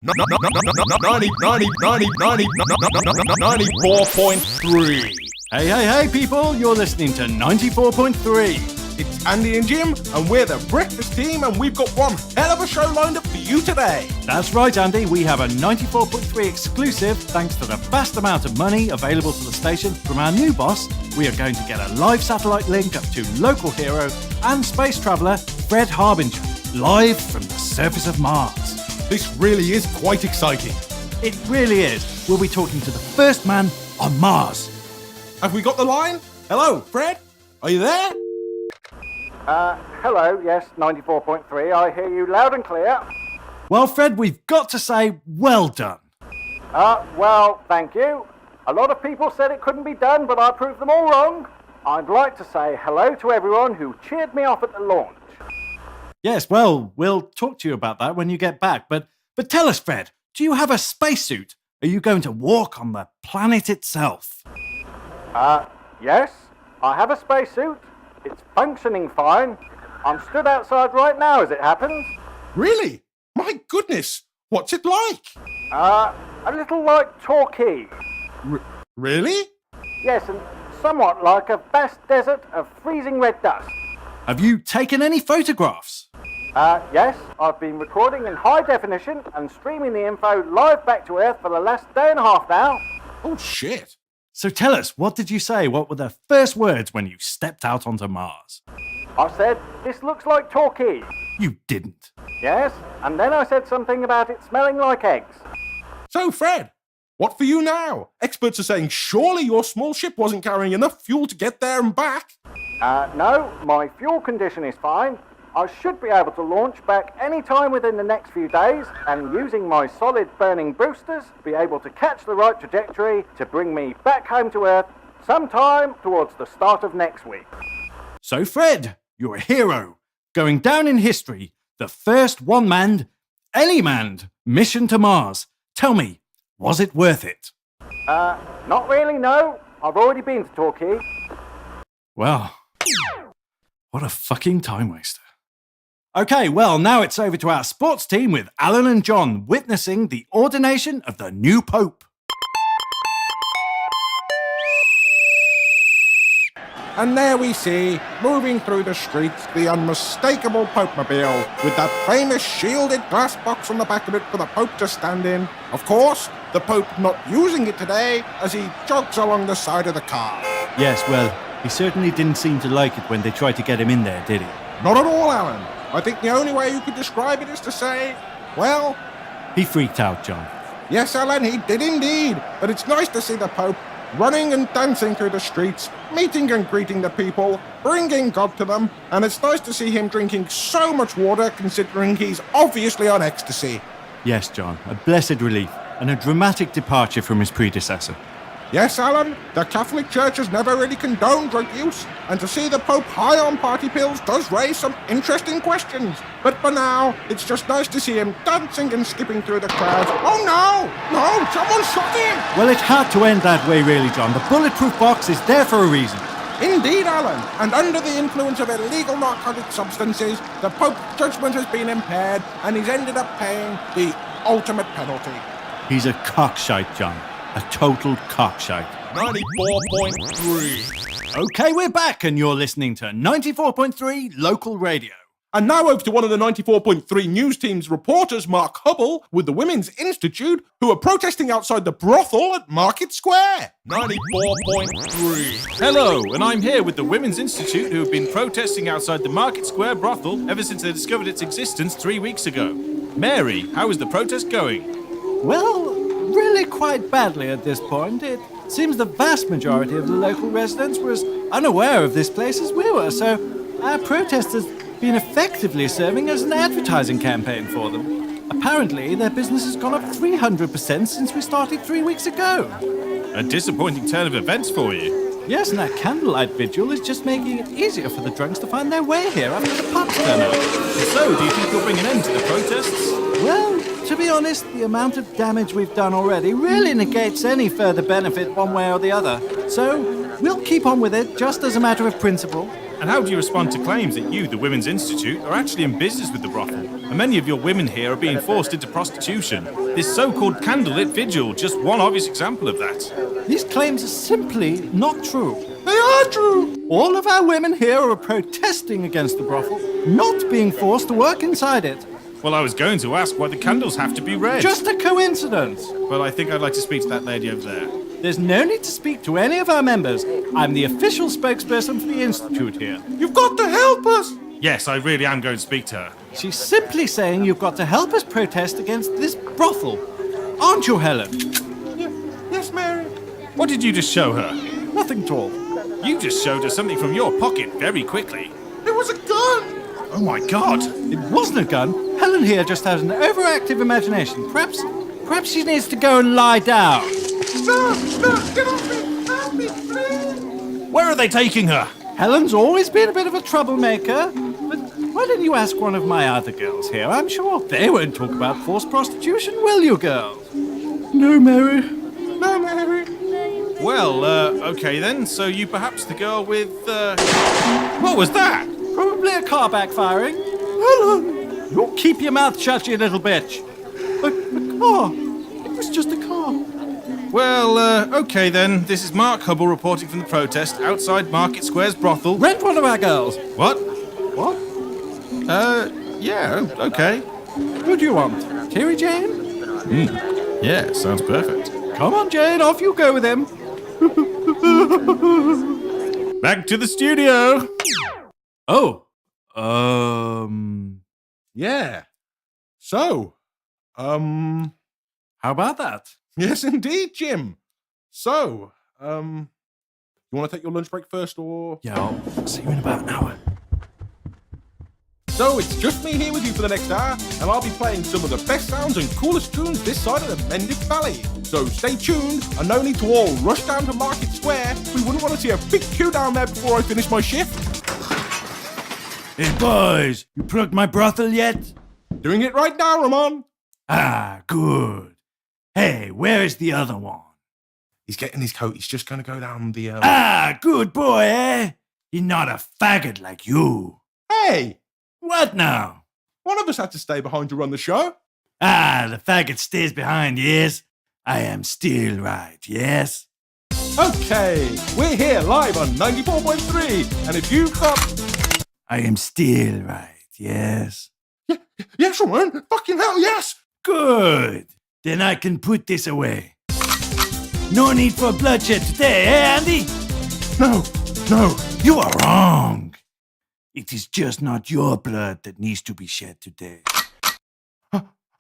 94.3. Hey, people, you're listening to 94.3. It's Andy and Jim, and we're the breakfast team, and we've got one hell of a show lined up for you today. That's right, Andy. We have a 94.3 exclusive thanks to the vast amount of money available to the station from our new boss. We are going to get a live satellite link up to local hero and space traveller Fred Harbinger, live from the surface of Mars. This really is quite exciting. It really is. We'll be talking to the first man on Mars. Have we got the line? Hello, Fred? Are you there? Hello, yes, 94.3. I hear you loud and clear. Well, Fred, we've got to say, well done. Well, thank you. A lot of people said it couldn't be done, but I proved them all wrong. I'd like to say hello to everyone who cheered me off at the launch. Yes, well, we'll talk to you about that when you get back. But tell us, Fred, do you have a spacesuit? Are you going to walk on the planet itself? Yes, I have a spacesuit. It's functioning fine. I'm stood outside right now as it happens. Really? My goodness, what's it like? A little like Torquay. Really? Yes, and somewhat like a vast desert of freezing red dust. Have you taken any photographs? Yes, I've been recording in high definition and streaming the info live back to Earth for the last day and a half now. Oh, shit. So tell us, what did you say? What were the first words when you stepped out onto Mars? I said, this looks like Torquay. You didn't. Yes, and then I said something about it smelling like eggs. So, Fred, what for you now? Experts are saying surely your small ship wasn't carrying enough fuel to get there and back. No, my fuel condition is fine. I should be able to launch back any time within the next few days, and using my solid burning boosters, be able to catch the right trajectory to bring me back home to Earth sometime towards the start of next week. So, Fred, you're a hero, going down in history, the first one-manned, any-manned mission to Mars. Tell me, was it worth it? Not really, no. I've already been to Torquay. Well, what a fucking time waster. Okay, well, now it's over to our sports team with Alan and John witnessing the ordination of the new Pope. And there we see, moving through the streets, the unmistakable Pope-mobile, with that famous shielded glass box on the back of it for the Pope to stand in. Of course, the Pope not using it today as he jogs along the side of the car. Yes, well, he certainly didn't seem to like it when they tried to get him in there, did he? Not at all, Alan. I think the only way you could describe it is to say, well... He freaked out, John. Yes, Alan, he did indeed. But it's nice to see the Pope running and dancing through the streets, meeting and greeting the people, bringing God to them, and it's nice to see him drinking so much water considering he's obviously on ecstasy. Yes, John, a blessed relief and a dramatic departure from his predecessor. Yes, Alan, the Catholic Church has never really condoned drug use, and to see the Pope high on party pills does raise some interesting questions. But for now, it's just nice to see him dancing and skipping through the crowds. Oh no, someone shot him! Well, it had to end that way, really, John. The bulletproof box is there for a reason. Indeed, Alan, and under the influence of illegal narcotic substances, the Pope's judgment has been impaired, and he's ended up paying the ultimate penalty. He's a cockshite, John. A total cockshite. 94.3. Okay, we're back, and you're listening to 94.3 Local Radio. And now over to one of the 94.3 News Team's reporters, Mark Hubble, with the Women's Institute, who are protesting outside the brothel at Market Square. 94.3. Hello, and I'm here with the Women's Institute, who have been protesting outside the Market Square brothel ever since they discovered its existence 3 weeks ago. Mary, how is the protest going? Well, really quite badly at this point. It seems the vast majority of the local residents were as unaware of this place as we were, so our protest has been effectively serving as an advertising campaign for them. Apparently, their business has gone up 300% since we started 3 weeks ago. A disappointing turn of events for you. Yes, and our candlelight vigil is just making it easier for the drunks to find their way here after the pubs turn up. So, do you think you'll bring an end to the protests? Well, to be honest, the amount of damage we've done already really negates any further benefit one way or the other. So, we'll keep on with it just as a matter of principle. And how do you respond to claims that you, the Women's Institute, are actually in business with the brothel? And many of your women here are being forced into prostitution. This so-called candlelit vigil, just one obvious example of that. These claims are simply not true. They are true! All of our women here are protesting against the brothel, not being forced to work inside it. Well, I was going to ask why the candles have to be red. Just a coincidence. Well, I think I'd like to speak to that lady over there. There's no need to speak to any of our members. I'm the official spokesperson for the Institute here. You've got to help us! Yes, I really am going to speak to her. She's simply saying you've got to help us protest against this brothel. Aren't you, Helen? Yes, Mary. What did you just show her? Nothing at all. You just showed her something from your pocket very quickly. It was a gun! Oh my God! It wasn't a gun. Helen here just has an overactive imagination. Perhaps she needs to go and lie down. No, get off me! Help me, please! Where are they taking her? Helen's always been a bit of a troublemaker. But why don't you ask one of my other girls here? I'm sure they won't talk about forced prostitution, will you, girls? No, Mary. No, Mary. Well, okay then. So you perhaps the girl with, What was that? Probably a car backfiring. Helen! You keep your mouth shut, you little bitch. A car. It was just a car. Well, okay then. This is Mark Hubble reporting from the protest outside Market Square's brothel. Rent one of our girls. What? What? Yeah, okay. Who do you want? Terry Jane? Yeah, sounds perfect. Come on, Jane, off you go with him. Back to the studio. Oh. Yeah. So, How about that? yes indeed, Jim. So, you want to take your lunch break first, or? Yeah, I'll see you in about an hour. So it's just me here with you for the next hour, and I'll be playing some of the best sounds and coolest tunes this side of the Mendic Valley. So stay tuned, and no need to all rush down to Market Square. We wouldn't want to see a big queue down there before I finish my shift. Hey boys, you plugged my brothel yet? Doing it right now, Ramon. Ah, good. Hey, where is the other one? He's getting his coat. He's just going to go down the... Ah, good boy, eh? You're not a faggot like you. Hey! What now? One of us had to stay behind to run the show. Ah, the faggot stays behind, yes? I am still right, yes? Okay, we're here live on 94.3, and if you've got... I am still right, yes? Yes, Ramon, fucking hell, yes! Good. Then I can put this away. No need for bloodshed today, eh, Andy? No. You are wrong. It is just not your blood that needs to be shed today.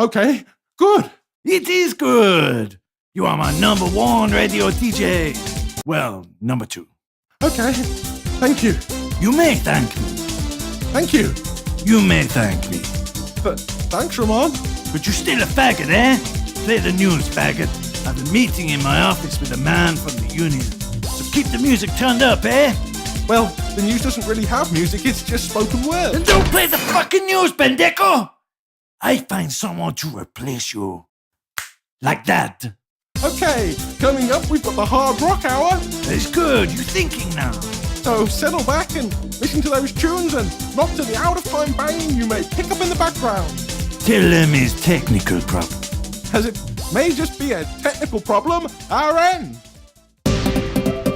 Okay, good. It is good. You are my number one radio DJ. Well, number two. Okay, thank you. You may thank me. Thank you. You may thank me. Thanks, Ramon. But you're still a faggot, eh? Play the news, faggot. I have a meeting in my office with a man from the union. So keep the music turned up, eh? Well, the news doesn't really have music, it's just spoken word. Then don't play the fucking news, pendejo! I find someone to replace you. Like that. Okay, coming up, we've got the Hard Rock Hour. That's good. You're thinking now. So settle back and listen to those tunes and not to the out-of-time banging you may pick up in the background. Tell them it's technical problem. As it may just be a technical problem, our end.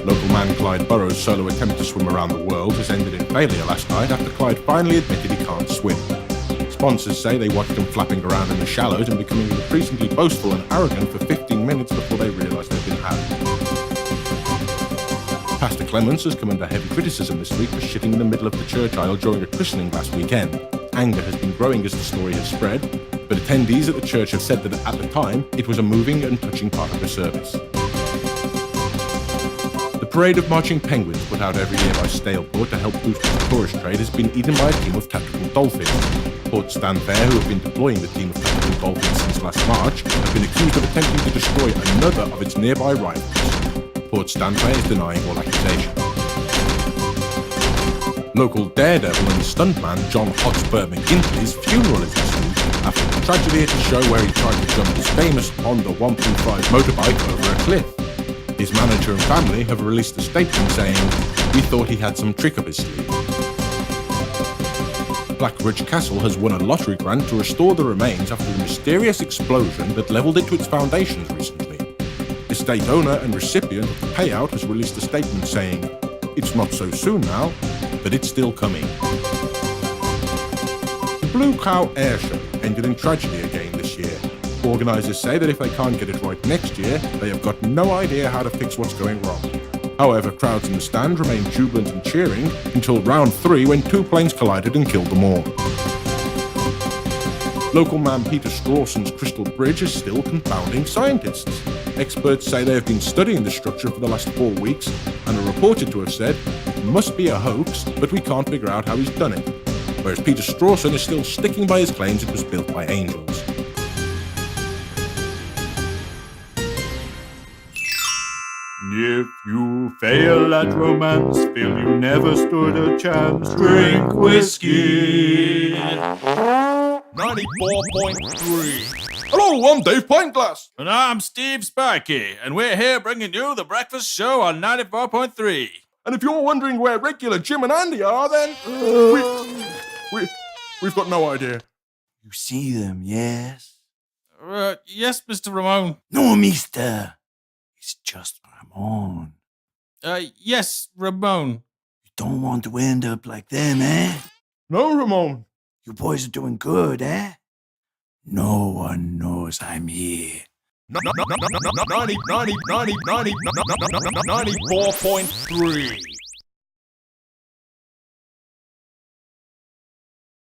Local man Clyde Burrow's solo attempt to swim around the world has ended in failure last night after Clyde finally admitted he can't swim. Sponsors say they watched him flapping around in the shallows and becoming increasingly boastful and arrogant for 15 minutes before they realised they'd been had. Pastor Clements has come under heavy criticism this week for shitting in the middle of the church aisle during a christening last weekend. Anger has been growing as the story has spread, but attendees at the church have said that at the time, it was a moving and touching part of the service. The parade of marching penguins put out every year by Staleport to help boost the tourist trade has been eaten by a team of tactical dolphins. Port Stanfair, who have been deploying the team of tactical dolphins since last March, have been accused of attempting to destroy another of its nearby rivals. Port Stanfair is denying all accusations. Local daredevil and stuntman John Hotspur McGintley's funeral is this week after the tragedy at a show where he tried to jump his famous Honda 125 motorbike over a cliff. His manager and family have released a statement saying, "We thought he had some trick up his sleeve." Blackridge Castle has won a lottery grant to restore the remains after the mysterious explosion that levelled it to its foundations recently. Estate owner and recipient of the payout has released a statement saying, "It's not so soon now, but it's still coming." The Blue Cow Air Show ended in tragedy again this year. Organisers say that if they can't get it right next year, they have got no idea how to fix what's going wrong. However, crowds in the stand remained jubilant and cheering until round 3 when 2 planes collided and killed them all. Local man Peter Strawson's Crystal Bridge is still confounding scientists. Experts say they have been studying the structure for the last 4 weeks and are reported to have said, "It must be a hoax, but we can't figure out how he's done it." Whereas Peter Strawson is still sticking by his claims it was built by angels. If you fail at romance, feel you never stood a chance. Drink whiskey. 94.3. Hello, I'm Dave Pineglass. And I'm Steve Sparky, and we're here bringing you the breakfast show on 94.3. And if you're wondering where regular Jim and Andy are, then we've got no idea. You see them, yes? Yes, Mr. Ramon. No, mister. It's just Ramon. Yes, Ramon. You don't want to end up like them, eh? No, Ramon. You boys are doing good, eh? No one knows I'm here. 94.3.